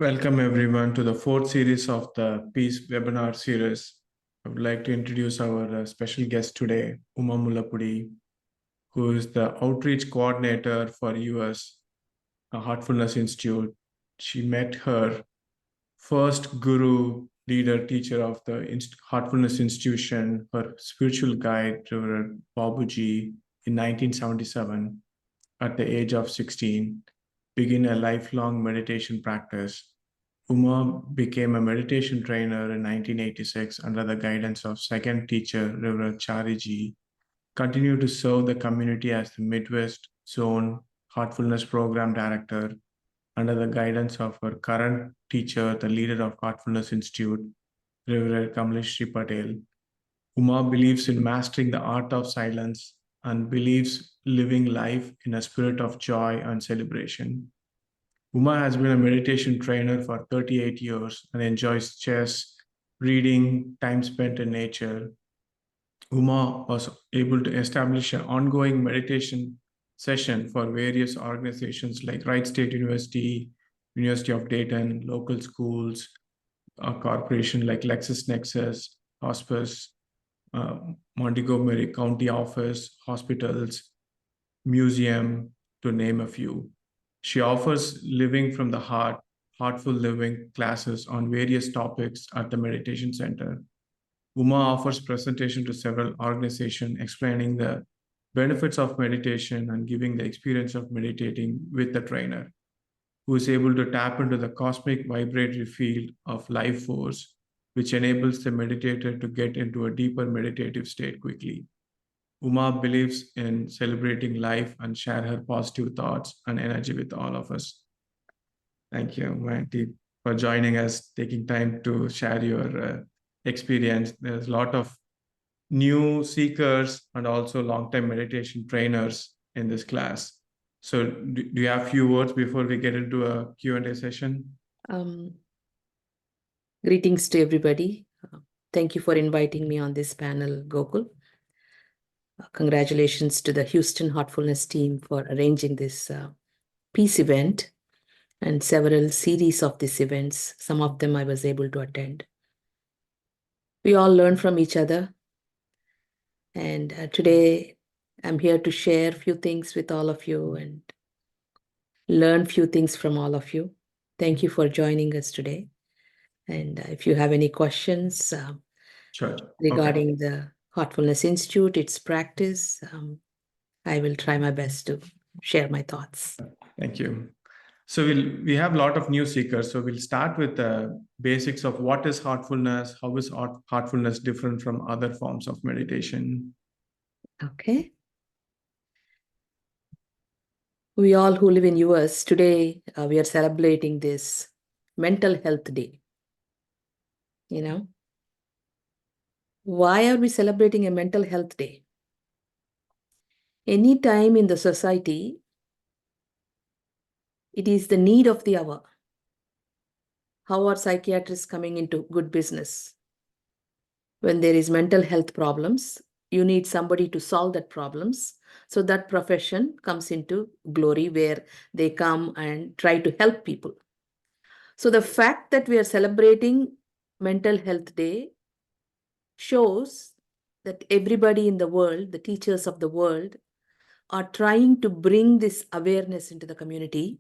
Welcome everyone to the fourth series of the Peace webinar series. I would like to introduce our special guest today, Uma Mullapudi, who is the outreach coordinator for US Heartfulness Institute. She met her first guru, leader, teacher of the Heartfulness Institution, her spiritual guide, Reverend Babuji, in 1977 at the age of 16, begin a lifelong meditation practice. Uma became a meditation trainer in 1986 under the guidance of second teacher, Reverend Chariji, continued to serve the community as the Midwest Zone Heartfulness Program Director under the guidance of her current teacher, the leader of Heartfulness Institute, Reverend Kamlesh Patel. Uma believes in mastering the art of silence and believes living life in a spirit of joy and celebration. Uma has been a meditation trainer for 38 years and enjoys chess, reading, time spent in nature. Uma was able to establish an ongoing meditation session for various organizations like Wright State University, University of Dayton, local schools, a corporation like LexisNexis, Hospice, Montgomery County Office, hospitals, museum, to name a few. She offers living from the heart, heartful living classes on various topics at the meditation center. Uma offers presentation to several organizations explaining the benefits of meditation and giving the experience of meditating with the trainer, who is able to tap into the cosmic vibratory field of life force, which enables the meditator to get into a deeper meditative state quickly. Uma believes in celebrating life and share her positive thoughts and energy with all of us. Thank you, Manti, for joining us, taking time to share your experience. There's a lot of new seekers and also long-time meditation trainers in this class. So do you have a few words before we get into a Q&A session? Greetings to everybody. Thank you for inviting me on this panel, Gokul. Congratulations to the Houston Heartfulness team for arranging this peace event and several series of these events. Some of them I was able to attend. We all learn from each other. And today I'm here to share a few things with all of you and learn few things from all of you. Thank you for joining us today. And if you have any questions regarding the Heartfulness Institute, its practice, I will try my best to share my thoughts. Thank you. So we have a lot of new seekers. So we'll start with the basics of what is heartfulness, how is heartfulness different from other forms of meditation? Okay. We all who live in US, today we are celebrating this Mental Health Day. You know, why are we celebrating a Mental Health Day? Any time in the society, it is the need of the hour. How are psychiatrists coming into good business? When there is mental health problems, you need somebody to solve that problems. So that profession comes into glory where they come and try to help people. So the fact that we are celebrating Mental Health Day shows that everybody in the world, the teachers of the world, are trying to bring this awareness into the community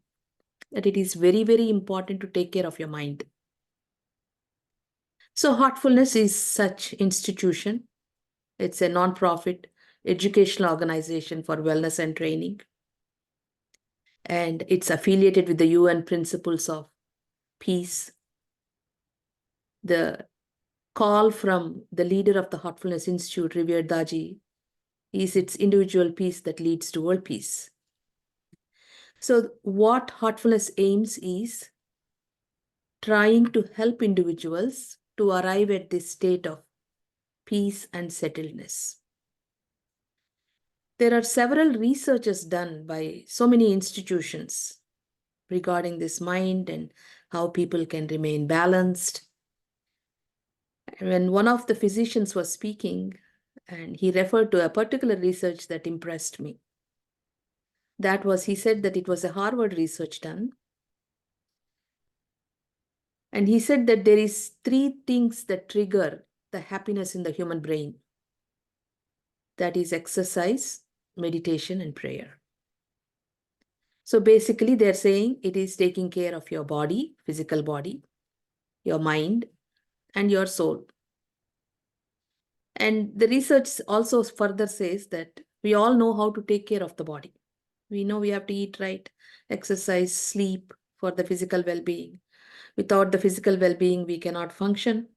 that it is very, very important to take care of your mind. So Heartfulness is such institution. It's a non-profit educational organization for wellness and training. And it's affiliated with the UN principles of peace. The call from the leader of the Heartfulness Institute, Revered Daji, is its individual peace that leads to world peace. So what Heartfulness aims is trying to help individuals to arrive at this state of peace and settledness. There are several researches done by so many institutions regarding this mind and how people can remain balanced. When one of the physicians was speaking, and he referred to a particular research that impressed me. That was, he said that it was a Harvard research done. And he said that there is 3 things that trigger the happiness in the human brain. That is exercise, meditation, and prayer. So basically, they're saying it is taking care of your body, physical body, your mind, and your soul. And the research also further says that we all know how to take care of the body. We know we have to eat right, exercise, sleep for the physical well-being. Without the physical well-being, we cannot function.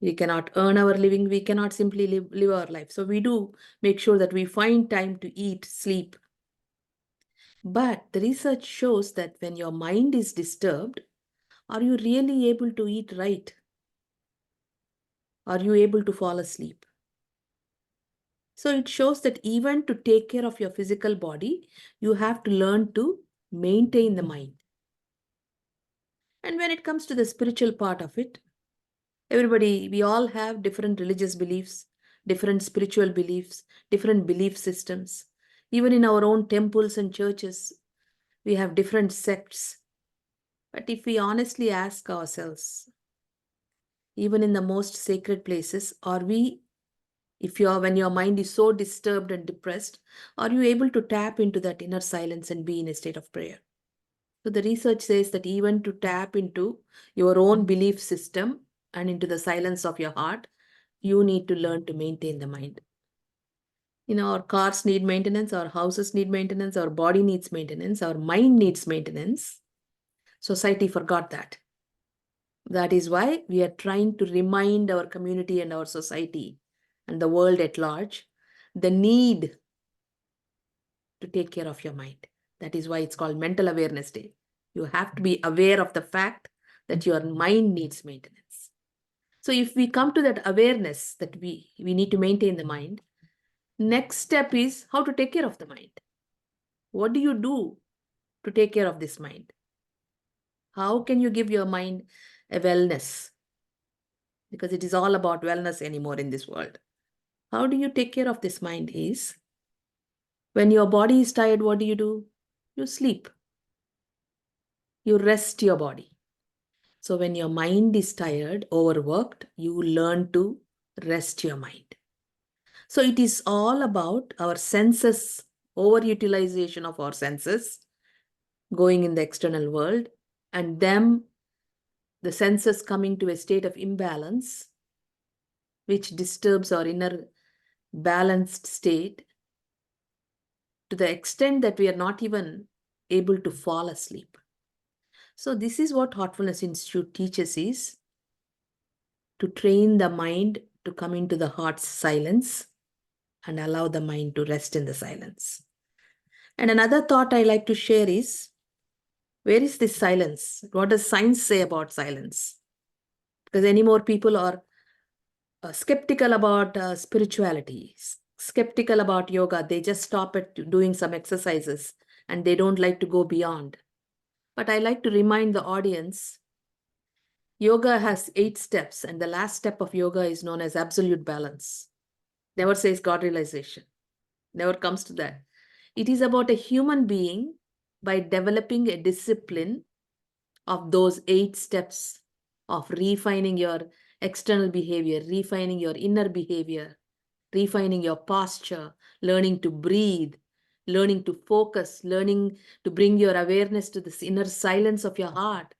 We cannot earn our living. We cannot simply live our life. So we do make sure that we find time to eat, sleep. But the research shows that when your mind is disturbed, are you really able to eat right? Are you able to fall asleep? So it shows that even to take care of your physical body, you have to learn to maintain the mind. And when it comes to the spiritual part of it, we all have different religious beliefs, different spiritual beliefs, different belief systems. Even in our own temples and churches, we have different sects. But if we honestly ask ourselves, even in the most sacred places, when your mind is so disturbed and depressed, are you able to tap into that inner silence and be in a state of prayer? So the research says that even to tap into your own belief system and into the silence of your heart, you need to learn to maintain the mind. Our cars need maintenance, our houses need maintenance, our body needs maintenance, our mind needs maintenance. Society forgot that. That is why we are trying to remind our community and our society and the world at large the need to take care of your mind. That is why it's called Mental Awareness Day. You have to be aware of the fact that your mind needs maintenance. So if we come to that awareness that we need to maintain the mind, next step is how to take care of the mind. What do you do to take care of this mind? How can you give your mind a wellness? Because it is all about wellness anymore in this world. How do you take care of this mind is, when your body is tired, what do? You sleep. You rest your body. So when your mind is tired, overworked, you learn to rest your mind. So it is all about our senses, overutilization of our senses, going in the external world, and then the senses coming to a state of imbalance, which disturbs our inner balanced state to the extent that we are not even able to fall asleep. So this is what Heartfulness Institute teaches is to train the mind to come into the heart's silence and allow the mind to rest in the silence. And another thought I like to share is, where is this silence? What does science say about silence? Because any more people are skeptical about spirituality, skeptical about yoga. They just stop at doing some exercises and they don't like to go beyond. But I like to remind the audience, yoga has 8 steps, and the last step of yoga is known as absolute balance. Never says God realization. Never comes to that. It is about a human being by developing a discipline of those 8 steps of refining your external behavior, refining your inner behavior, refining your posture, learning to breathe, learning to focus, learning to bring your awareness to this inner silence of your heart.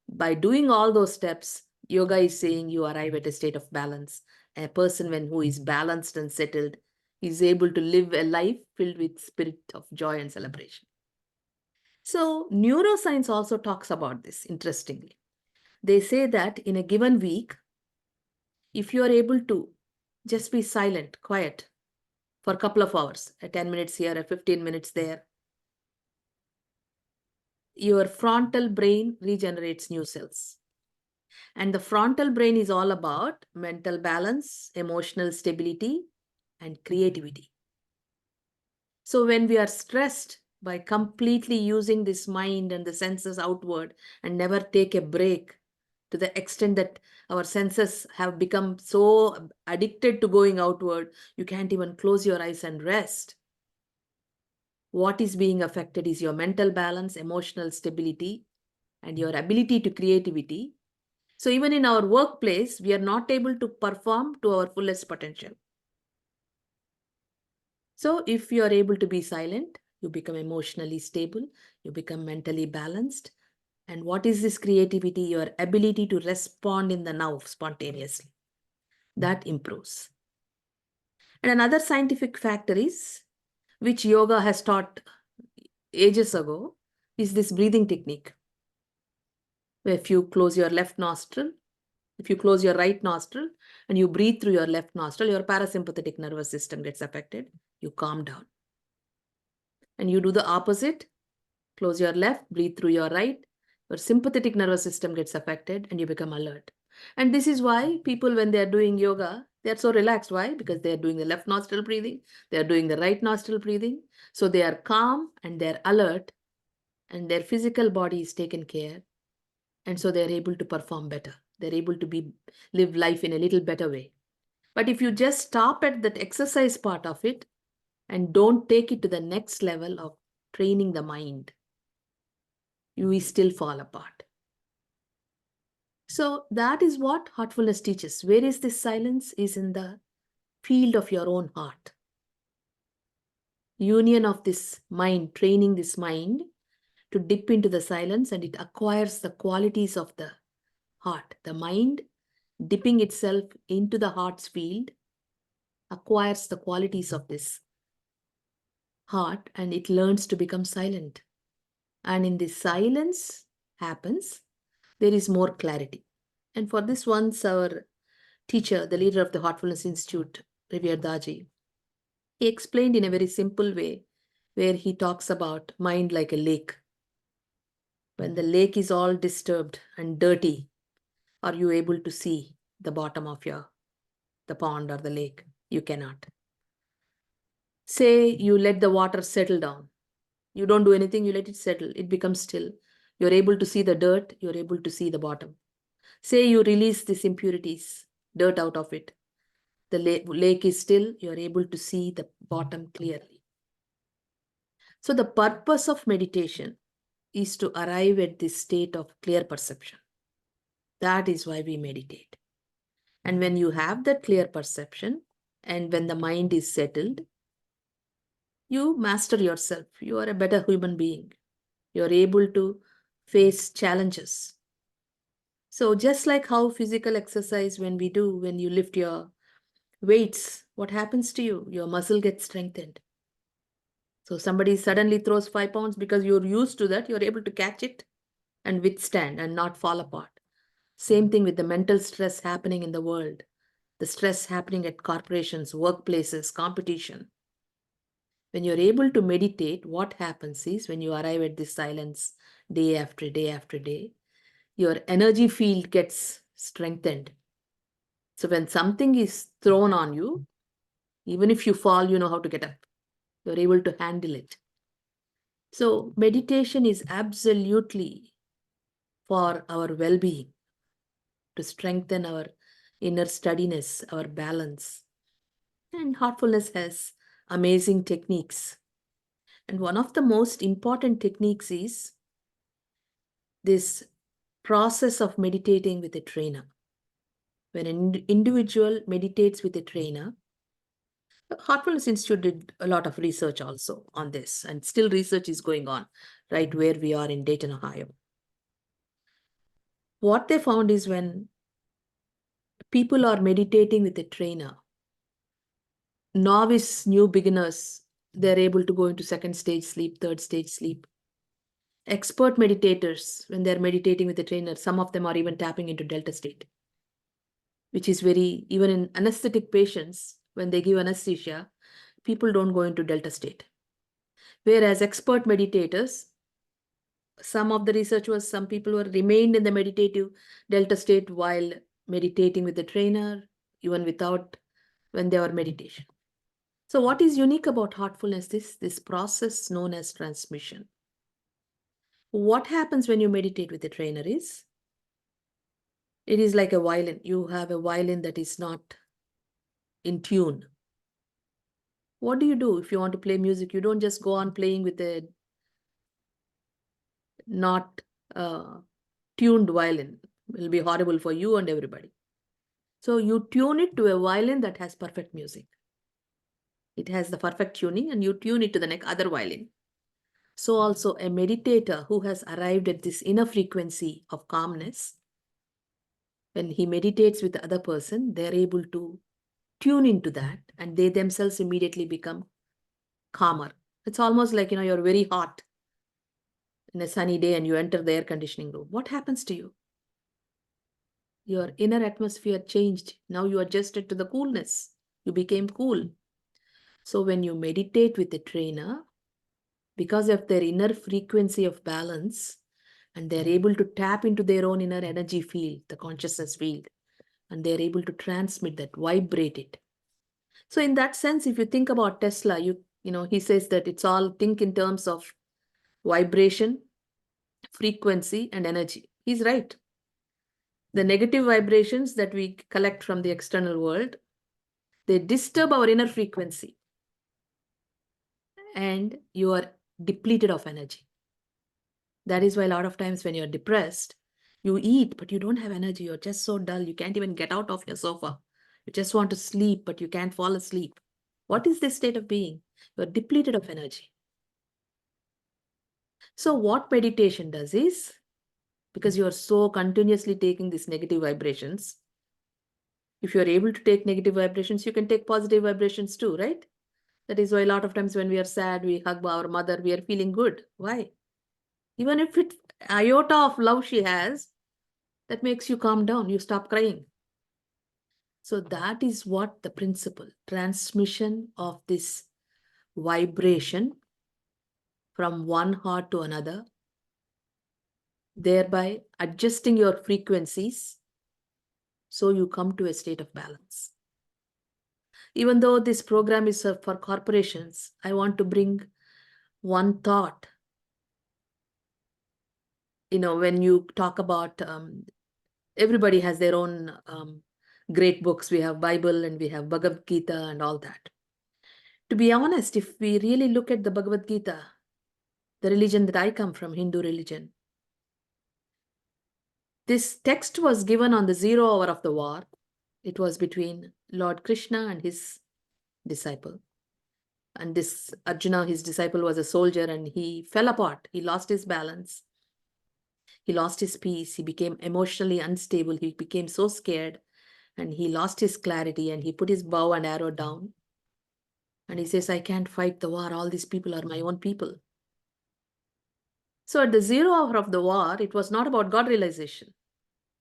By doing all those steps, yoga is saying you arrive at a state of balance. A person who is balanced and settled is able to live a life filled with spirit of joy and celebration. So neuroscience also talks about this, interestingly. They say that in a given week, if you are able to just be silent, quiet for a couple of hours, 10 minutes here, 15 minutes there, your frontal brain regenerates new cells. And the frontal brain is all about mental balance, emotional stability, and creativity. So when we are stressed by completely using this mind and the senses outward and never take a break, to the extent that our senses have become so addicted to going outward, you can't even close your eyes and rest. What is being affected is your mental balance, emotional stability, and your ability to creativity So even in our workplace, we are not able to perform to our fullest potential. So if you are able to be silent, you become emotionally stable, you become mentally balanced. And what is this creativity? Your ability to respond in the now spontaneously. That improves. And another scientific factor is, which yoga has taught ages ago, is this breathing technique. If you close your left nostril, if you close your right nostril and you breathe through your left nostril, your parasympathetic nervous system gets affected. You calm down. And you do the opposite. Close your left, breathe through your right. Your sympathetic nervous system gets affected and you become alert. And this is why people, when they are doing yoga, they are so relaxed. Why? Because they are doing the left nostril breathing. They are doing the right nostril breathing. So they are calm and they're alert and their physical body is taken care. And so they're able to perform better. They're able to live life in a little better way. But if you just stop at that exercise part of it and don't take it to the next level of training the mind, you will still fall apart. So that is what heartfulness teaches. Where is this silence? Is in the field of your own heart. Union of this mind, training this mind to dip into the silence, and it acquires the qualities of the heart. The mind dipping itself into the heart's field acquires the qualities of this heart, and it learns to become silent. And in this silence happens, there is more clarity. And for this, once our teacher, the leader of the Heartfulness Institute, Revered Daji, he explained in a very simple way, where he talks about mind like a lake. When the lake is all disturbed and dirty, are you able to see the bottom of the pond or the lake? You cannot. Say you let the water settle down. You don't do anything, you let it settle. It becomes still. You're able to see the dirt, you're able to see the bottom. Say you release these impurities, dirt out of it. The lake is still, you're able to see the bottom clearly. So the purpose of meditation is to arrive at this state of clear perception. That is why we meditate. And when you have that clear perception, and when the mind is settled, you master yourself. You are a better human being. You're able to face challenges. So just like how physical exercise, when you lift your weights, what happens to you? Your muscle gets strengthened. So somebody suddenly throws 5 pounds, because you're used to that, you're able to catch it and withstand and not fall apart. Same thing with the mental stress happening in the world, the stress happening at corporations, workplaces, competition. When you're able to meditate, what happens is, when you arrive at this silence day after day after day, your energy field gets strengthened. So when something is thrown on you, even if you fall, you know how to get up. You're able to handle it. So meditation is absolutely for our well-being, to strengthen our inner steadiness, our balance. And heartfulness has amazing techniques. And one of the most important techniques is this process of meditating with a trainer. When an individual meditates with a trainer, the Heartfulness Institute did a lot of research also on this, and still research is going on right where we are in Dayton, Ohio. What they found is, when people are meditating with a trainer, novice, new beginners, they're able to go into second stage sleep, third stage sleep. Expert meditators, when they're meditating with a trainer, some of them are even tapping into delta state, which is even in anesthetic patients, when they give anesthesia, people don't go into delta state. Whereas expert meditators, some of the research was, some people were remained in the meditative delta state while meditating with the trainer, even without, when they were meditation. So what is unique about heartfulness, this process known as transmission. What happens when you meditate with a trainer is, it is like a violin. You have a violin that is not in tune. What do you do if you want to play music? You don't just go on playing with a not tuned violin. It will be horrible for you and everybody. So you tune it to a violin that has perfect music. It has the perfect tuning, and you tune it to the next other violin. So also a meditator who has arrived at this inner frequency of calmness, when he meditates with the other person, they're able to tune into that, and they themselves immediately become calmer. It's almost like, you're very hot in a sunny day and you enter the air conditioning room. What happens to you? Your inner atmosphere changed. Now you adjusted to the coolness. You became cool. So when you meditate with a trainer, because of their inner frequency of balance, and they're able to tap into their own inner energy field, the consciousness field, and they're able to transmit that, vibrate it. So in that sense, if you think about Tesla, he says that it's all, think in terms of vibration, frequency, and energy. He's right. The negative vibrations that we collect from the external world, they disturb our inner frequency, and you are depleted of energy. That is why a lot of times when you're depressed, you eat, but you don't have energy. You're just so dull. You can't even get out of your sofa. You just want to sleep, but you can't fall asleep. What is this state of being? You're depleted of energy. So what meditation does is, because you are so continuously taking these negative vibrations, if you're able to take negative vibrations, you can take positive vibrations too, right? That is why a lot of times when we are sad, we hug our mother, we are feeling good. Why? Even if it's iota of love she has, that makes you calm down. You stop crying. So that is what the principle, transmission of this vibration from one heart to another, thereby adjusting your frequencies so you come to a state of balance. Even though this program is for corporations, I want to bring one thought. When you talk about, everybody has their own great books. We have Bible and we have Bhagavad Gita and all that. To be honest, if we really look at the Bhagavad Gita, the religion that I come from, Hindu religion, this text was given on the 0 hour of the war. It was between Lord Krishna and his disciple. And this Arjuna, his disciple, was a soldier, and he fell apart. He lost his balance. He lost his peace. He became emotionally unstable. He became so scared, and he lost his clarity, and he put his bow and arrow down. And he says, I can't fight the war. All these people are my own people. So at the 0 hour of the war, it was not about God realization.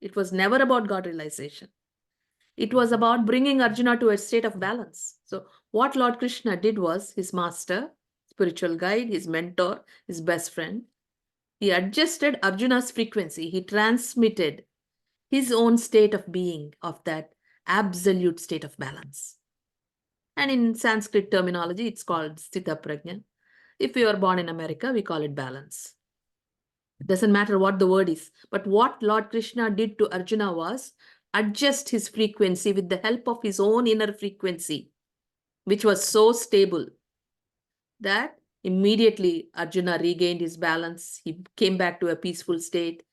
It was never about God realization. It was about bringing Arjuna to a state of balance. So what Lord Krishna did was, his master, spiritual guide, his mentor, his best friend, he adjusted Arjuna's frequency. He transmitted his own state of being, of that absolute state of balance. And in Sanskrit terminology, it's called Sthita Prajna. If you are born in America, we call it balance. It doesn't matter what the word is. But what Lord Krishna did to Arjuna was adjust his frequency with the help of his own inner frequency, which was so stable that immediately Arjuna regained his balance. He came back to a peaceful state.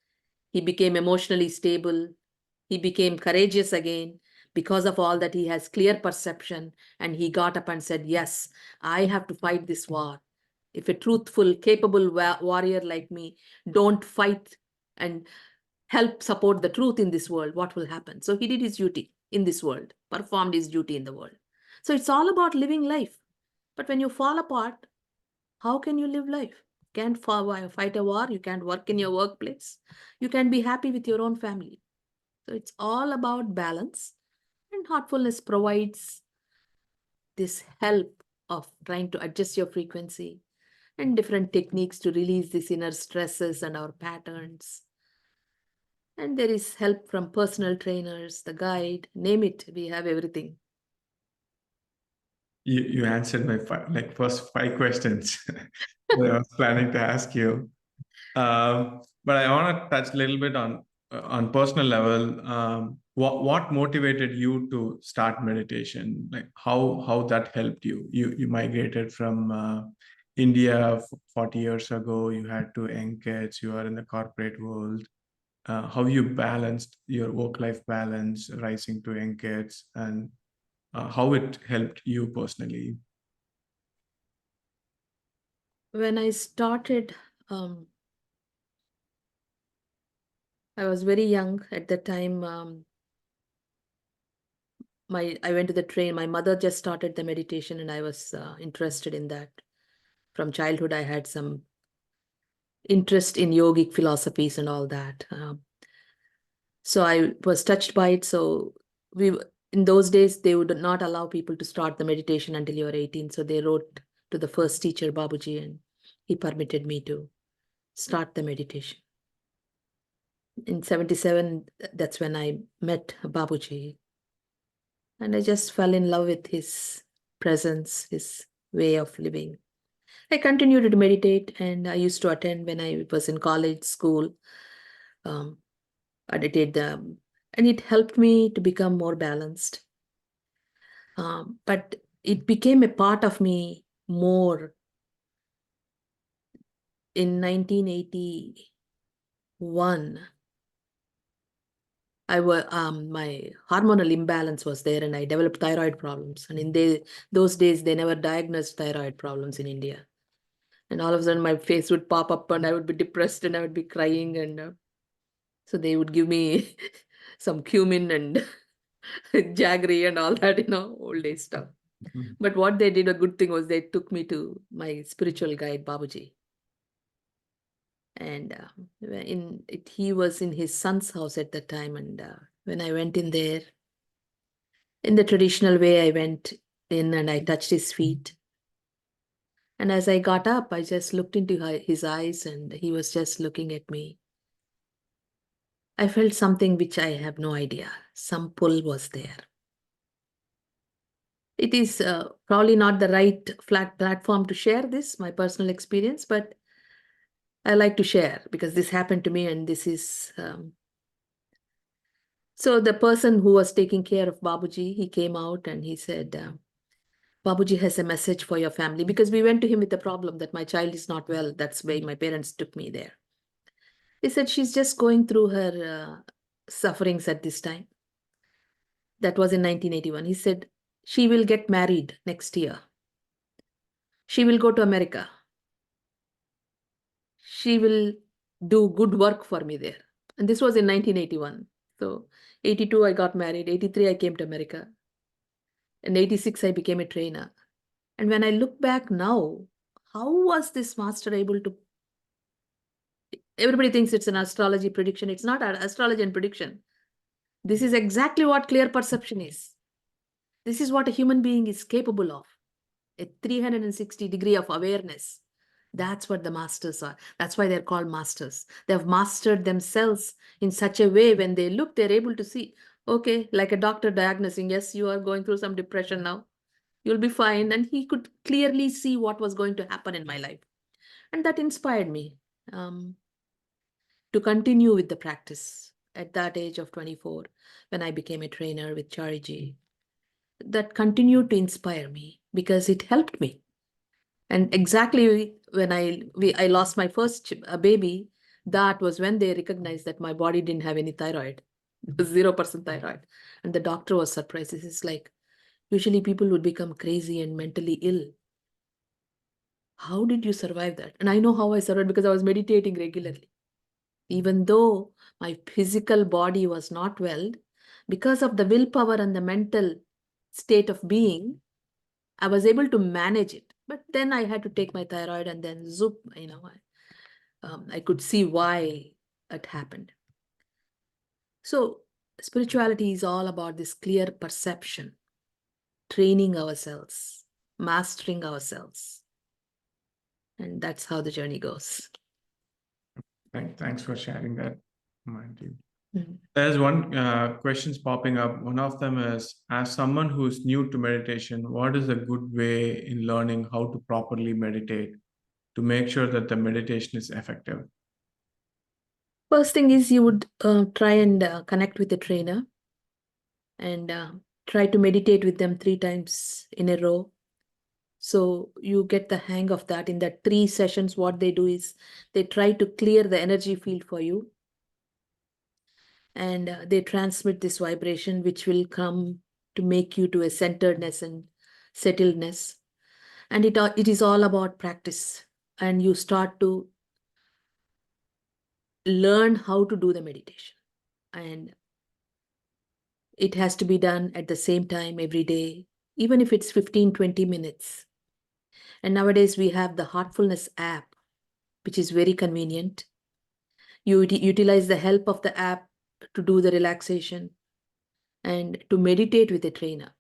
He became emotionally stable. He became courageous again. Because of all that, he has clear perception, and he got up and said, yes, I have to fight this war. If a truthful, capable warrior like me don't fight and help support the truth in this world, what will happen? So he did his duty in this world, performed his duty in the world. So it's all about living life. But when you fall apart, how can you live life? You can't fight a war. You can't work in your workplace. You can't be happy with your own family. So it's all about balance. And Heartfulness provides this help of trying to adjust your frequency and different techniques to release these inner stresses and our patterns. And there is help from personal trainers, the guide, name it, we have everything. You answered my first 5 questions that I was planning to ask you. But I want to touch a little bit on personal level. What motivated you to start meditation? Like how that helped you? You migrated from India 40 years ago. You had 2 young kids. You are in the corporate world. how you balanced your work-life balance, rising to young kids, and how it helped you personally. When I started, um, I was very young at the time. I went to the train. My mother just started the meditation, and I was interested in that. From childhood, I had some interest in yogic philosophies and all that. So I was touched by it. So in those days, they would not allow people to start the meditation until you are 18. So they wrote to the first teacher, Babuji, and he permitted me to start the meditation. In 77, that's when I met Babuji. And I just fell in love with his presence, his way of living. I continued to meditate, and I used to attend when I was in college, school. I did them, and it helped me to become more balanced. But it became a part of me more in 1981. My hormonal imbalance was there, and I developed thyroid problems. And in those days, they never diagnosed thyroid problems in India. And all of a sudden, my face would pop up, and I would be depressed, and I would be crying, and so they would give me some cumin and jaggery and all that, old age stuff. Mhm. But what they did, a good thing was they took me to my spiritual guide, Babuji. And he was in his son's house at that time. And when I went in there, in the traditional way, I went in and I touched his feet. And as I got up, I just looked into his eyes, and he was just looking at me. I felt something which I have no idea. Some pull was there. It is probably not the right flat platform to share this, my personal experience, but I like to share because this happened to me, and this is. So the person who was taking care of Babuji, he came out and he said, Babuji has a message for your family, because we went to him with the problem that my child is not well. That's why my parents took me there. He said, she's just going through her sufferings at this time. That was in 1981. He said, she will get married next year. She will go to America. She will do good work for me there. And this was in 1981. So 82, I got married. 83, I came to America. In 86, I became a trainer. And when I look back now, how was this master able to? Everybody thinks it's an astrology prediction. It's not an astrology and prediction. This is exactly what clear perception is. This is what a human being is capable of. A 360 degree of awareness. That's what the masters are. That's why they're called masters. They've mastered themselves in such a way, when they look, they're able to see, okay, like a doctor diagnosing, yes, you are going through some depression now. You'll be fine. And he could clearly see what was going to happen in my life. And that inspired me to continue with the practice at that age of 24, when I became a trainer with Chariji. That continued to inspire me because it helped me. And exactly when I lost my first baby, that was when they recognized that my body didn't have any thyroid. It was 0% thyroid. And the doctor was surprised. This is like, usually people would become crazy and mentally ill. How did you survive that? And I know how I survived, because I was meditating regularly. Even though my physical body was not well, because of the willpower and the mental state of being, I was able to manage it. But then I had to take my thyroid, and then zoop, I could see why it happened. So spirituality is all about this clear perception, training ourselves, mastering ourselves. And that's how the journey goes. Thanks for sharing that, Mandy. Mhm. There's one questions popping up. One of them is, as someone who's new to meditation, what is a good way in learning how to properly meditate to make sure that the meditation is effective? First thing is, you would try and connect with the trainer, and try to meditate with them 3 times in a row. So you get the hang of that. In that 3 sessions, what they do is they try to clear the energy field for you. and they transmit this vibration, which will come to make you to a centeredness and settledness. And it is all about practice, and you start to learn how to do the meditation, and it has to be done at the same time every day, even if it's 15-20 minutes. And nowadays we have the Heartfulness app, which is very convenient. You utilize the help of the app to do the relaxation and to meditate with a trainer.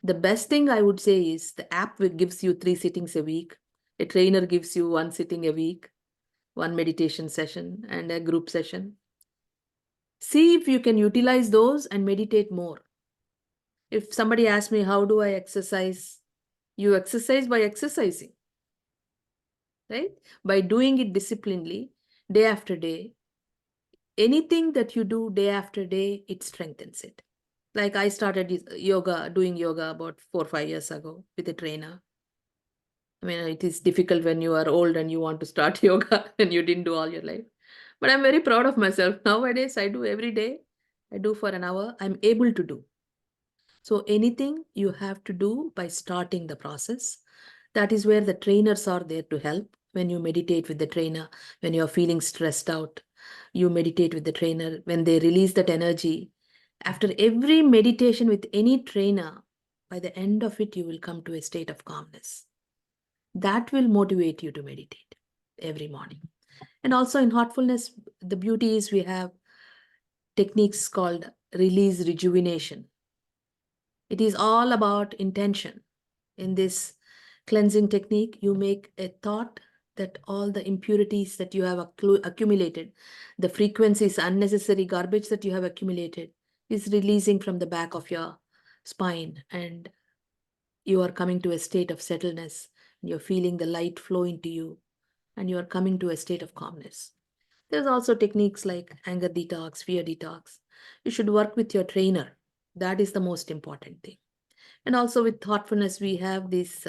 The best thing I would say is the app gives you 3 sittings a week. A trainer gives you 1 sitting a week, 1 meditation session and a group session. See if you can utilize those and meditate more. If somebody asks me, how do I exercise? You exercise by exercising, right? By doing it disciplinedly, day after day. Anything that you do day after day, it strengthens it. Like I started doing yoga about 4 or 5 years ago with a trainer. I mean, it is difficult when you are old and you want to start yoga and you didn't do all your life. But I'm very proud of myself. Nowadays, I do every day. I do for an hour. I'm able to do. So anything you have to do by starting the process. That is where the trainers are there to help. When you meditate with the trainer, when you're feeling stressed out, you meditate with the trainer. When they release that energy, after every meditation with any trainer, by the end of it, you will come to a state of calmness. That will motivate you to meditate every morning. And also in Heartfulness, the beauty is we have techniques called release rejuvenation. It is all about intention. In this cleansing technique, you make a thought that all the impurities that you have accumulated, the frequencies, unnecessary garbage that you have accumulated, is releasing from the back of your spine, and you are coming to a state of settledness. You're feeling the light flow into you, and you are coming to a state of calmness. There's also techniques like anger detox, fear detox. You should work with your trainer. That is the most important thing. And also with Thoughtfulness, we have these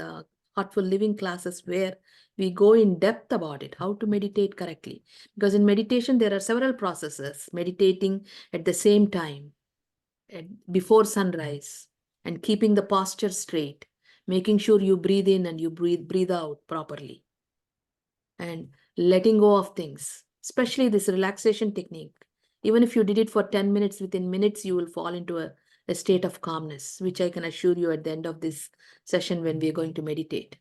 thoughtful living classes where we go in depth about it, how to meditate correctly. Because in meditation, there are several processes. Meditating at the same time, before sunrise, and keeping the posture straight, making sure you breathe in and you breathe out properly, and letting go of things, especially this relaxation technique. Even if you did it for 10 minutes, within minutes, you will fall into a state of calmness, which I can assure you at the end of this session when we are going to meditate.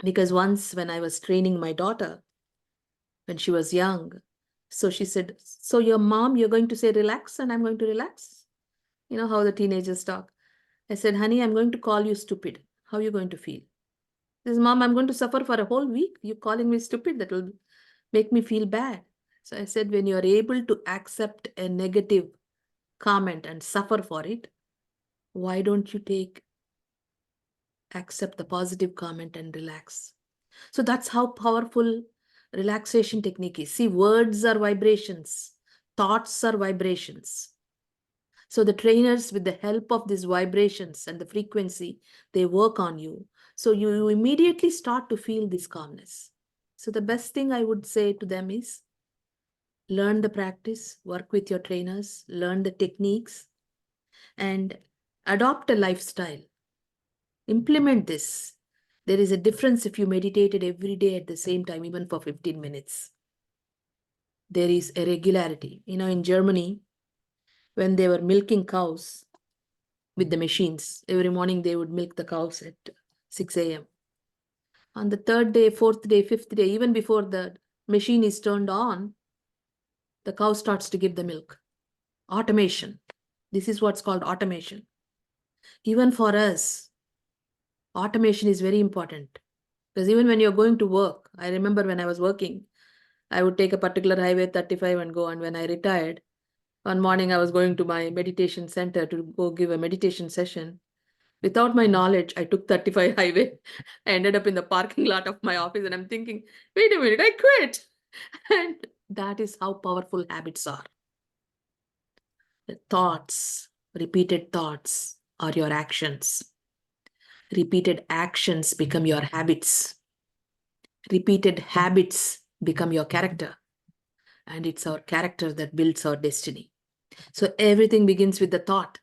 Because once when I was training my daughter, when she was young, so she said, so your mom, you're going to say relax and I'm going to relax? You know how the teenagers talk. I said, honey, I'm going to call you stupid. How are you going to feel? She says, Mom, I'm going to suffer for a whole week. You're calling me stupid. That will make me feel bad. So I said, when you're able to accept a negative comment and suffer for it, why don't you accept the positive comment and relax? So that's how powerful relaxation technique is. See, words are vibrations, thoughts are vibrations. So the trainers, with the help of these vibrations and the frequency, they work on you. So you immediately start to feel this calmness. So the best thing I would say to them is learn the practice, work with your trainers, learn the techniques, and adopt a lifestyle. Implement this. There is a difference if you meditated every day at the same time, even for 15 minutes. There is a regularity. You know, in Germany, when they were milking cows with the machines, every morning they would milk the cows at 6 a.m. On the 3rd day, 4th day, 5th day, even before the machine is turned on, the cow starts to give the milk. Automation. This is what's called automation. Even for us, automation is very important. Because even when you're going to work, I remember when I was working, I would take a particular highway 35 and go. And when I retired, one morning I was going to my meditation center to go give a meditation session. Without my knowledge, I took 35 highway. I ended up in the parking lot of my office and I'm thinking, wait a minute, I quit. And that is how powerful habits are. The thoughts, repeated thoughts are your actions. Repeated actions become your habits. Repeated habits become your character. And it's our character that builds our destiny. So everything begins with the thought.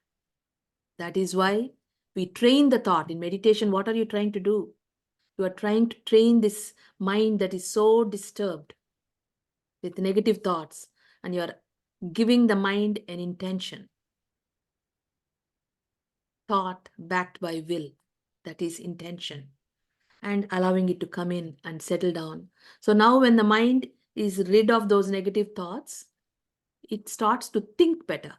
That is why we train the thought. In meditation, what are you trying to do? You are trying to train this mind that is so disturbed with negative thoughts, and you are giving the mind an intention. Thought backed by will, that is intention, and allowing it to come in and settle down. So now when the mind is rid of those negative thoughts, it starts to think better.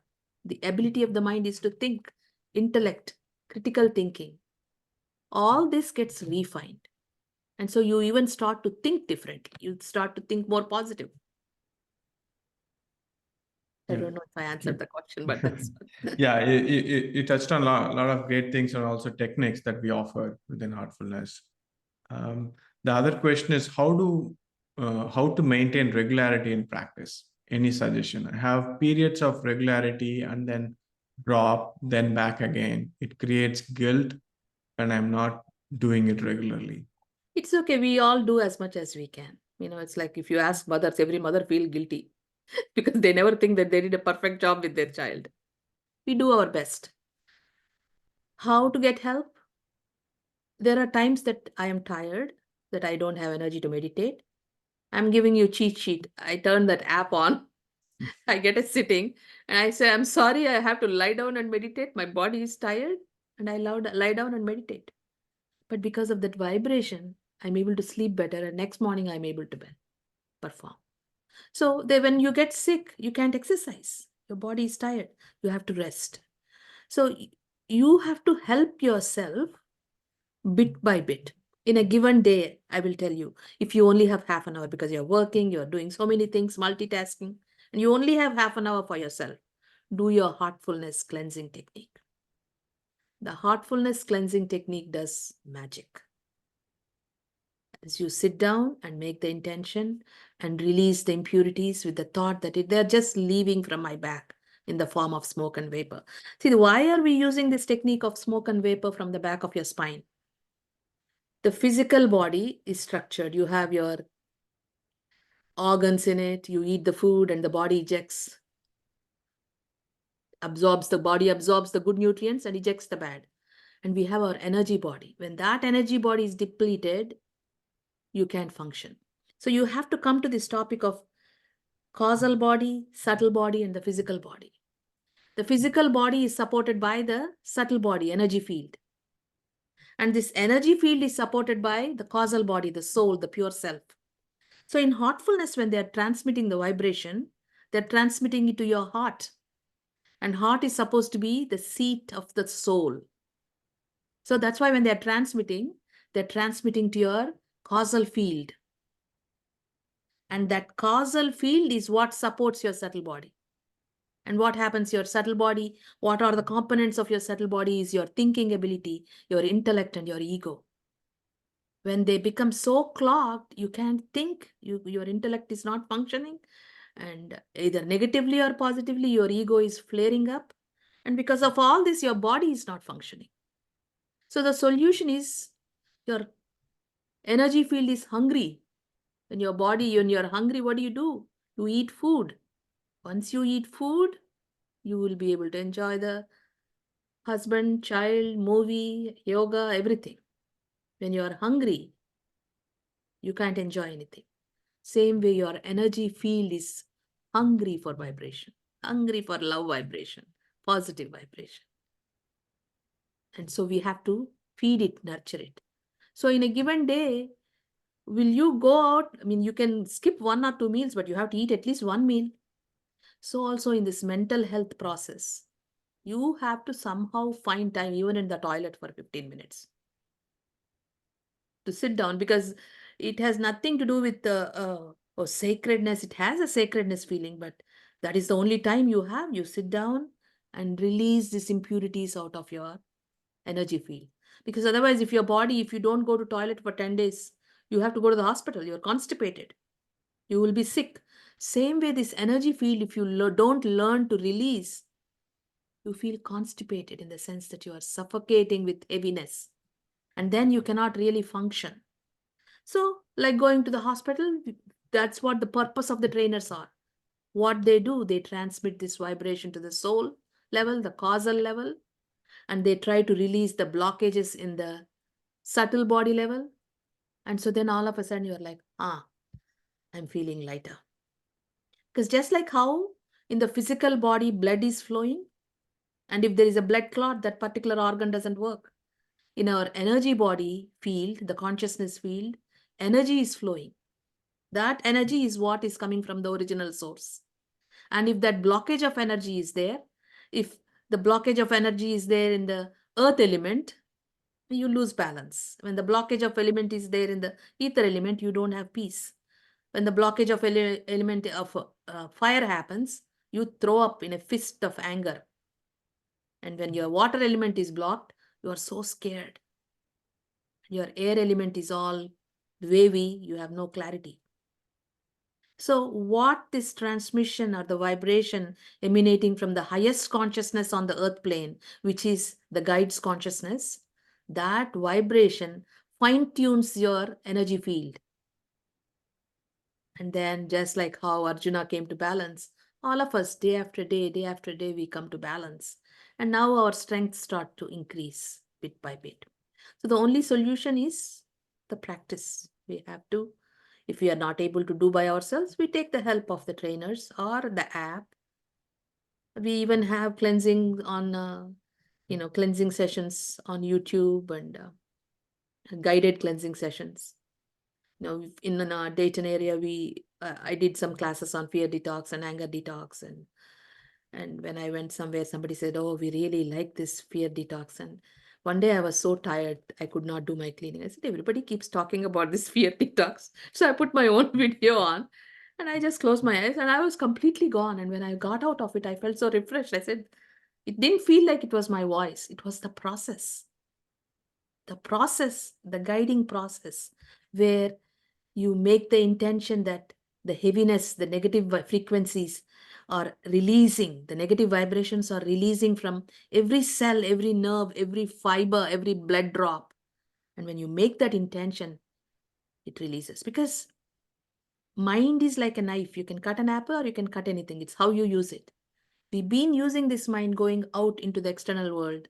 The ability of the mind is to think, intellect, critical thinking. All this gets refined. And so you even start to think differently. You start to think more positive. I don't know if I answered the question, but that's Yeah, you touched on a lot of great things and also techniques that we offer within Heartfulness. Um, the other question is how to maintain regularity in practice. Any suggestion? I have periods of regularity and then drop, then back again. It creates guilt, and I'm not doing it regularly. it's okay. We all do as much as we can. It's like if you ask mothers, every mother feel guilty because they never think that they did a perfect job with their child. We do our best. How to get help? There are times that I am tired, that I don't have energy to meditate. I'm giving you cheat sheet. I turn that app on. I get a sitting and I say, I'm sorry, I have to lie down and meditate. My body is tired, and I lie down and meditate. But because of that vibration, I'm able to sleep better, and next morning I'm able to perform. So when you get sick, you can't exercise. Your body is tired. You have to rest. So you have to help yourself bit by bit. In a given day, I will tell you, if you only have half an hour because you're working, you're doing so many things, multitasking, and you only have half an hour for yourself, do your heartfulness cleansing technique. The heartfulness cleansing technique does magic. As you sit down and make the intention and release the impurities with the thought that they're just leaving from my back in the form of smoke and vapor. See, why are we using this technique of smoke and vapor from the back of your spine? The physical body is structured. You have your organs in it. You eat the food and the body ejects, the body absorbs the good nutrients and ejects the bad. And we have our energy body. When that energy body is depleted, you can't function. So you have to come to this topic of causal body, subtle body, and the physical body. The physical body is supported by the subtle body, energy field. And this energy field is supported by the causal body, the soul, the pure self. So in heartfulness, when they are transmitting the vibration, they're transmitting it to your heart. And heart is supposed to be the seat of the soul. So that's why when they're transmitting to your causal field. And that causal field is what supports your subtle body. And what happens, your subtle body, what are the components of your subtle body is your thinking ability, your intellect, and your ego. When they become so clogged, you can't think, your intellect is not functioning, and either negatively or positively, your ego is flaring up. And because of all this, your body is not functioning. So the solution is your energy field is hungry. When you're hungry, what do? You eat food. Once you eat food, you will be able to enjoy the husband, child, movie, yoga, everything. When you are hungry, you can't enjoy anything. Same way, your energy field is hungry for vibration, hungry for love vibration, positive vibration. And so we have to feed it, nurture it. So in a given day, will you go out? I mean, you can skip 1 or 2 meals, but you have to eat at least one meal. So also in this mental health process, you have to somehow find time, even in the toilet, for 15 minutes to sit down, because it has nothing to do with the sacredness. It has a sacredness feeling, but that is the only time you have. You sit down and release these impurities out of your energy field. Because otherwise, if you don't go to toilet for 10 days, you have to go to the hospital. You're constipated. You will be sick. Same way, this energy field, if you don't learn to release, you feel constipated in the sense that you are suffocating with heaviness. And then you cannot really function. So, like going to the hospital, that's what the purpose of the trainers are. what they do, they transmit this vibration to the soul level, the causal level, and they try to release the blockages in the subtle body level. And so then all of a sudden you're like, I'm feeling lighter. Because just like how in the physical body blood is flowing, and if there is a blood clot, that particular organ doesn't work. In our energy body field, the consciousness field, energy is flowing. That energy is what is coming from the original source. And if that blockage of energy is there, if the blockage of energy is there in the earth element, you lose balance. When the blockage of element is there in the ether element, you don't have peace. When the blockage of element of fire happens, you throw up in a fist of anger. And when your water element is blocked, you are so scared. Your air element is all wavy, you have no clarity. So what this transmission or the vibration emanating from the highest consciousness on the earth plane, which is the guide's consciousness, that vibration fine-tunes your energy field. And then just like how Arjuna came to balance, all of us day after day, we come to balance. And now our strengths start to increase bit by bit. So the only solution is the practice. We have to, if we are not able to do by ourselves, we take the help of the trainers or the app. We even have cleansing on, cleansing sessions on YouTube and guided cleansing sessions. In a Dayton area, I did some classes on fear detox and anger detox, and when I went somewhere, somebody said, "Oh, we really like this fear detox." And one day I was so tired, I could not do my cleaning. I said, "Everybody keeps talking about this fear detox," so I put my own video on, and I just closed my eyes, and I was completely gone. And when I got out of it, I felt so refreshed. I said, it didn't feel like it was my voice; it was the process, the guiding process, where you make the intention that the heaviness, the negative frequencies are releasing, the negative vibrations are releasing from every cell, every nerve, every fiber, every blood drop. And when you make that intention, it releases. Because mind is like a knife. You can cut an apple or you can cut anything. It's how you use it. We've been using this mind going out into the external world,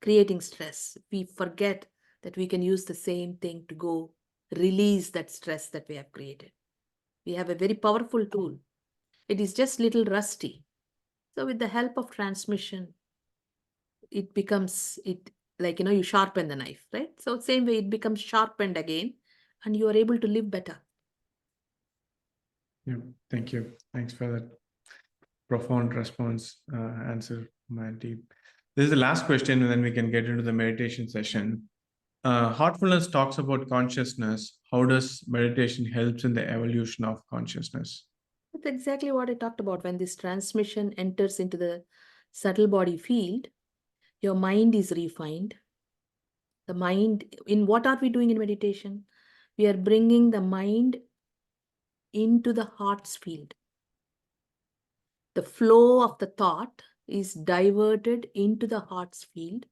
creating stress. We forget that we can use the same thing to go release that stress that we have created. We have a very powerful tool. It is just little rusty. So with the help of transmission, it becomes you sharpen the knife, right? So same way it becomes sharpened again, and you are able to live better. Yeah, thank you. Thanks for that profound response, answer, Mandy. This is the last question, and then we can get into the meditation session. Heartfulness talks about consciousness. How does meditation helps in the evolution of consciousness? That's exactly what I talked about. When this transmission enters into the subtle body field, your mind is refined. The mind, in what are we doing in meditation? We are bringing the mind into the heart's field. The flow of the thought is diverted into the heart's field,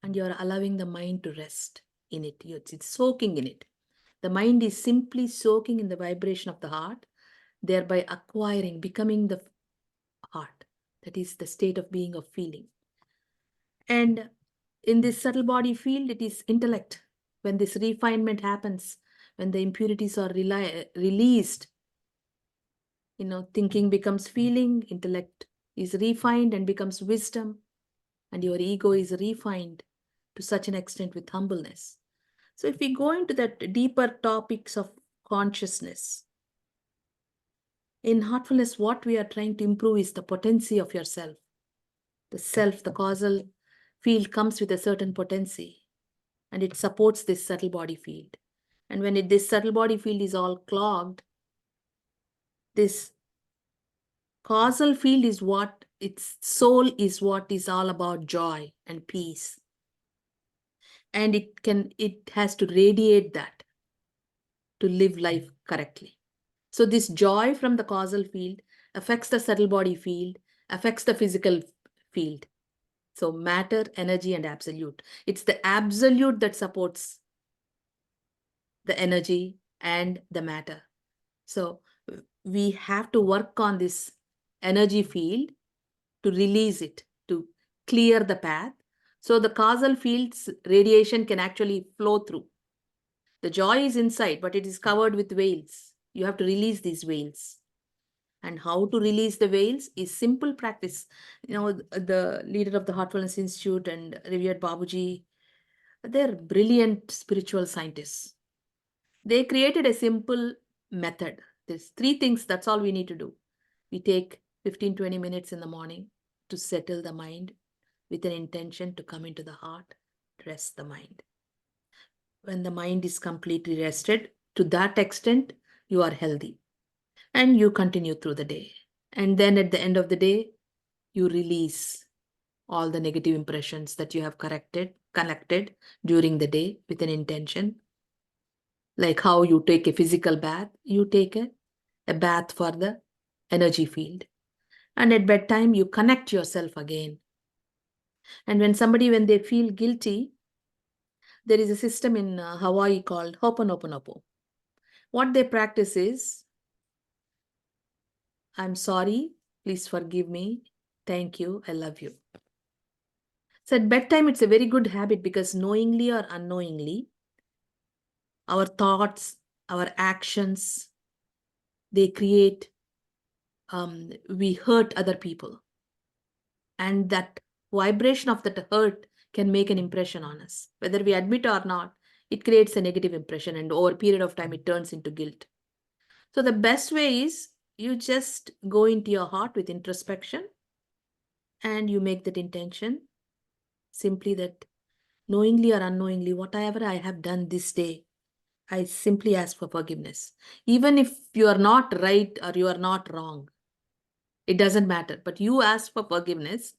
and you are allowing the mind to rest in it. It's soaking in it. The mind is simply soaking in the vibration of the heart, thereby acquiring, becoming the heart. That is the state of being, of feeling. And in this subtle body field, it is intellect. When this refinement happens, when the impurities are released, thinking becomes feeling, intellect is refined and becomes wisdom, and your ego is refined to such an extent with humbleness. So if we go into that deeper topics of consciousness, in heartfulness, what we are trying to improve is the potency of yourself. The self, the causal field comes with a certain potency, and it supports this subtle body field. And when this subtle body field is all clogged, this causal field is what its soul is, what is all about joy and peace. And it has to radiate that to live life correctly. So this joy from the causal field affects the subtle body field, affects the physical field. So matter, energy, and absolute. It's the absolute that supports the energy and the matter. So we have to work on this energy field to release it, to clear the path. So the causal field's radiation can actually flow through. The joy is inside, but it is covered with veils. You have to release these veils. And how to release the veils is simple practice. The leader of the Heartfulness Institute and revered Babuji, they're brilliant spiritual scientists. They created a simple method. There's 3 things. That's all we need to do. We take 15-20 minutes in the morning to settle the mind with an intention to come into the heart, rest the mind. When the mind is completely rested, to that extent, you are healthy. And you continue through the day. And then at the end of the day, you release all the negative impressions that you have collected during the day with an intention. Like how you take a physical bath, you take a bath for the energy field. And at bedtime, you connect yourself again. And when they feel guilty, there is a system in Hawaii called Ho'oponopono. What they practice is, I'm sorry, please forgive me, thank you, I love you. So at bedtime, it's a very good habit because knowingly or unknowingly, our thoughts, our actions, they create, we hurt other people. And that vibration of that hurt can make an impression on us. Whether we admit or not, it creates a negative impression, and over a period of time, it turns into guilt. So the best way is you just go into your heart with introspection and you make that intention simply that knowingly or unknowingly, whatever I have done this day, I simply ask for forgiveness. Even if you are not right or you are not wrong, it doesn't matter. But you ask for forgiveness.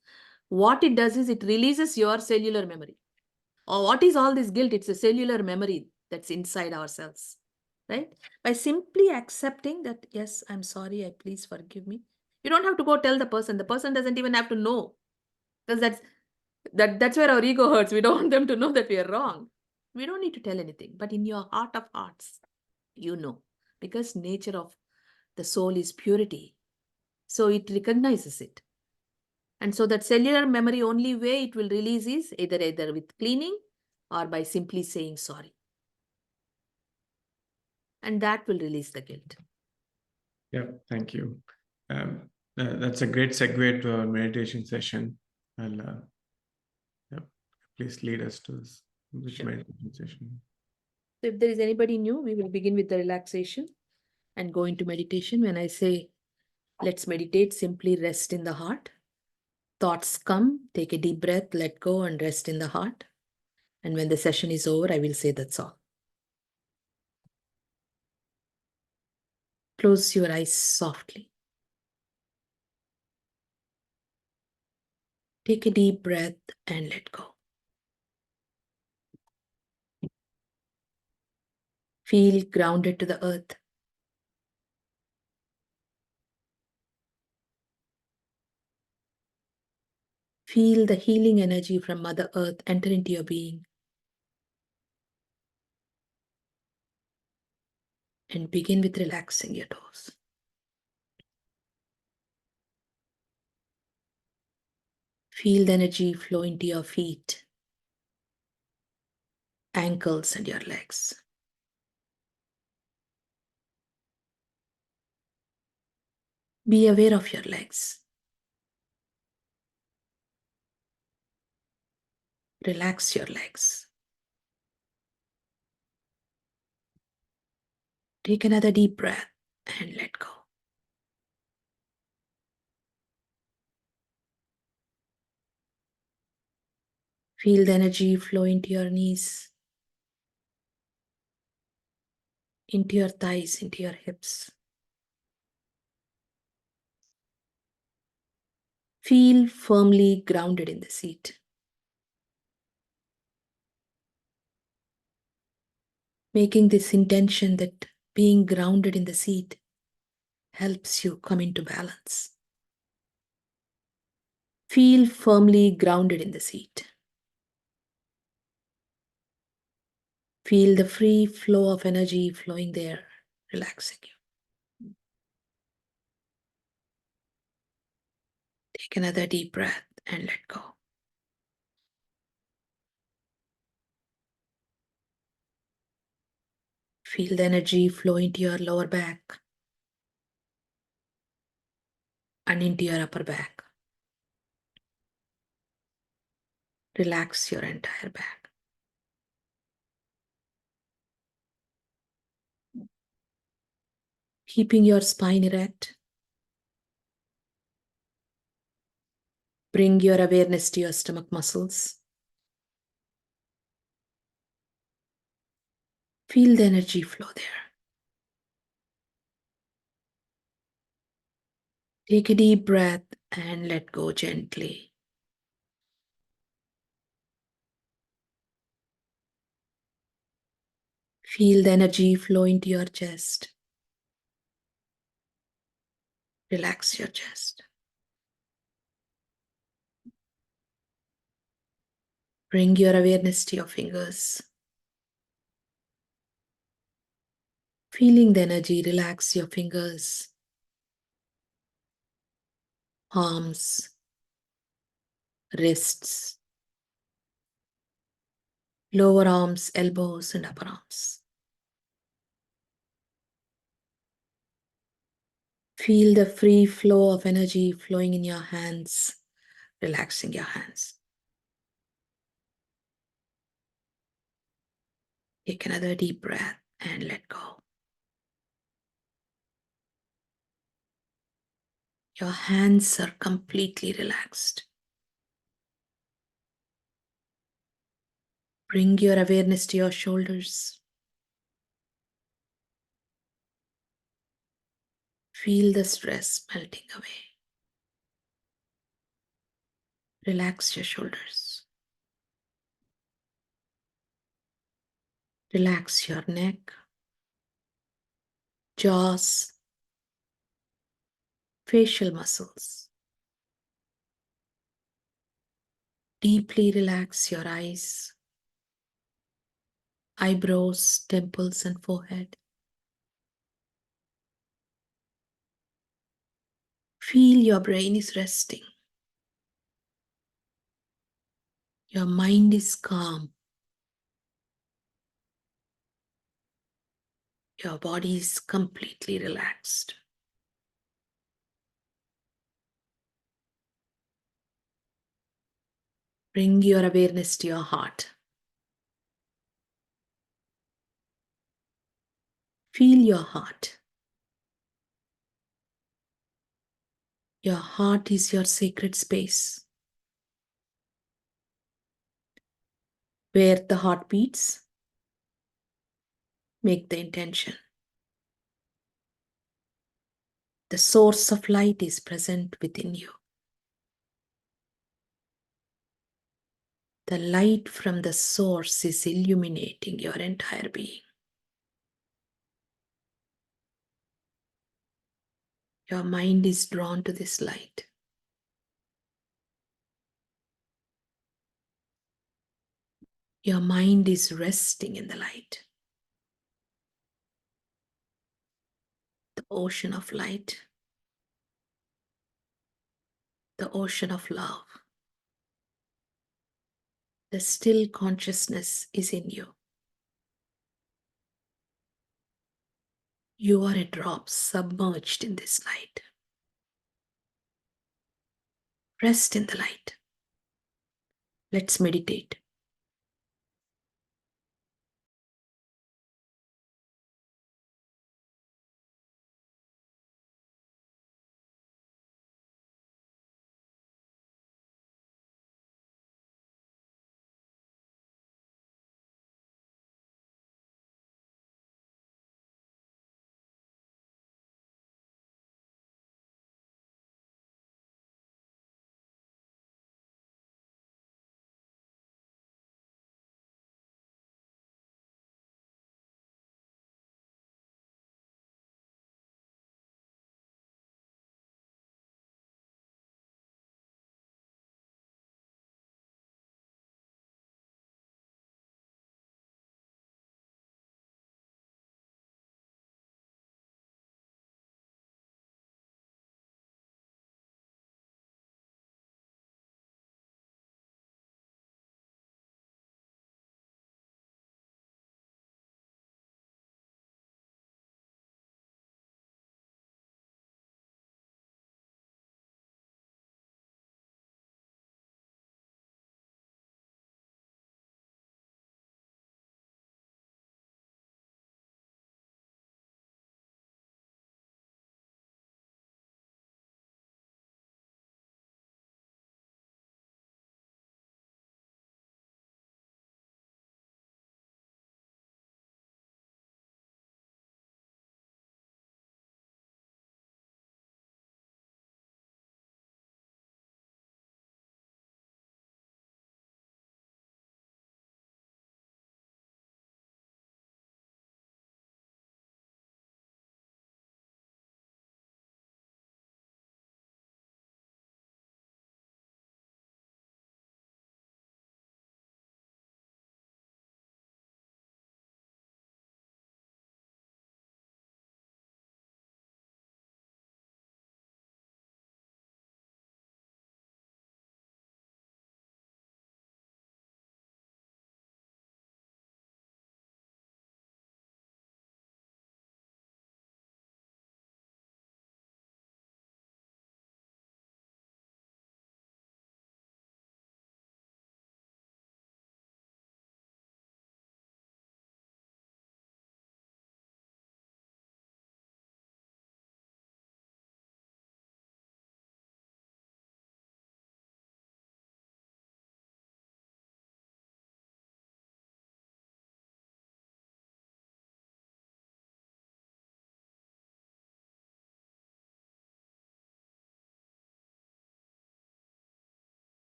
What it does is it releases your cellular memory. Or what is all this guilt? It's a cellular memory that's inside ourselves, right? By simply accepting that, yes, I'm sorry, please forgive me. You don't have to go tell the person. The person doesn't even have to know. Because that's where our ego hurts. We don't want them to know that we are wrong. We don't need to tell anything. But in your heart of hearts, you know. Because nature of the soul is purity. So it recognizes it. And so that cellular memory, only way it will release is either with cleaning or by simply saying sorry. And that will release the guilt. Yeah, thank you. That's a great segue to our meditation session. Yeah, please lead us to this Sure. meditation session. So if there is anybody new, we will begin with the relaxation and go into meditation. When I say, let's meditate, simply rest in the heart. Thoughts come, take a deep breath, let go and rest in the heart. And when the session is over, I will say that's all. Close your eyes softly. Take a deep breath and let go. Feel grounded to the earth. Feel the healing energy from Mother Earth enter into your being. And begin with relaxing your toes. Feel the energy flow into your feet, ankles, and your legs. Be aware of your legs. Relax your legs. Take another deep breath and let go. Feel the energy flow into your knees, into your thighs, into your hips. Feel firmly grounded in the seat. Making this intention that being grounded in the seat helps you come into balance. Feel firmly grounded in the seat. Feel the free flow of energy flowing there, relaxing you. Take another deep breath and let go. Feel the energy flow into your lower back and into your upper back. Relax your entire back. Keeping your spine erect. Bring your awareness to your stomach muscles. Feel the energy flow there. Take a deep breath and let go gently. Feel the energy flow into your chest. Relax your chest. Bring your awareness to your fingers. Feeling the energy, relax your fingers, palms, wrists, lower arms, elbows, and upper arms. Feel the free flow of energy flowing in your hands, relaxing your hands. Take another deep breath and let go. Your hands are completely relaxed. Bring your awareness to your shoulders. Feel the stress melting away. Relax your shoulders. Relax your neck, jaws, facial muscles. Deeply relax your eyes, eyebrows, temples, and forehead. Feel your brain is resting. Your mind is calm. Your body is completely relaxed. Bring your awareness to your heart. Feel your heart. Your heart is your sacred space. Where the heart beats, make the intention. The source of light is present within you. The light from the source is illuminating your entire being. Your mind is drawn to this light. Your mind is resting in the light. The ocean of light. The ocean of love. The still consciousness is in you. You are a drop submerged in this light. Rest in the light. Let's meditate.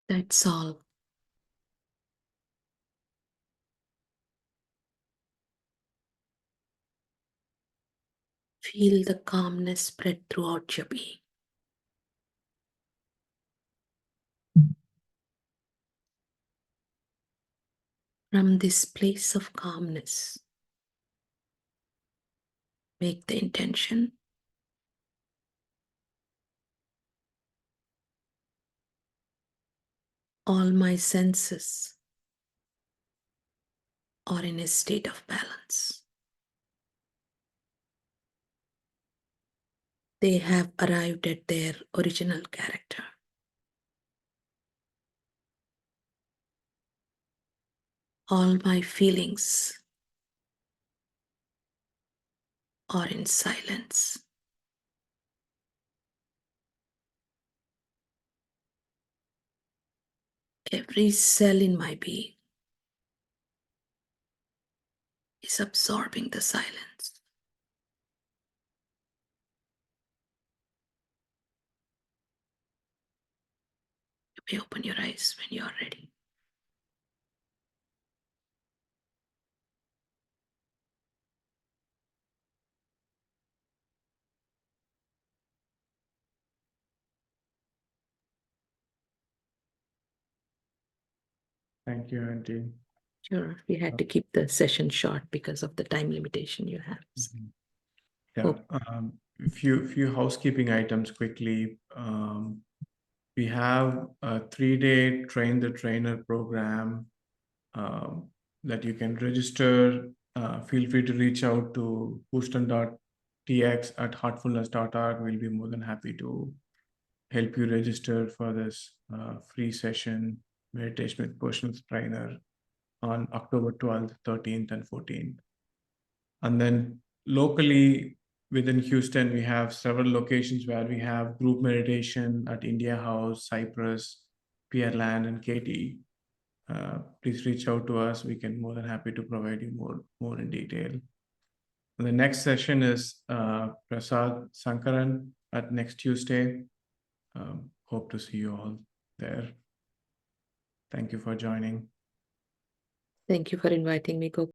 That's all. Feel the calmness spread throughout your being. From this place of calmness, make the intention all my senses are in a state of balance. They have arrived at their original character. All my feelings are in silence. Every cell in my being is absorbing the silence. You may open your eyes when you are ready. Thank you, Auntie. Sure, we had to keep the session short because of the time limitation you have. Yeah. Oh. Few housekeeping items quickly. We have a 3-day Train the Trainer program that you can register. Feel free to reach out to houston.tx@heartfulness.org. We'll be more than happy to help you register for this free session, meditation with personal trainer, on October 12th, 13th, and 14th. And then locally within Houston, we have several locations where we have group meditation at India House, Cypress, Pearland, and Katy. Please reach out to us. We can more than happy to provide you more in detail. And the next session is Prasad Sankaran at next Tuesday. Hope to see you all there. Thank you for joining. Thank you for inviting me, Gopal.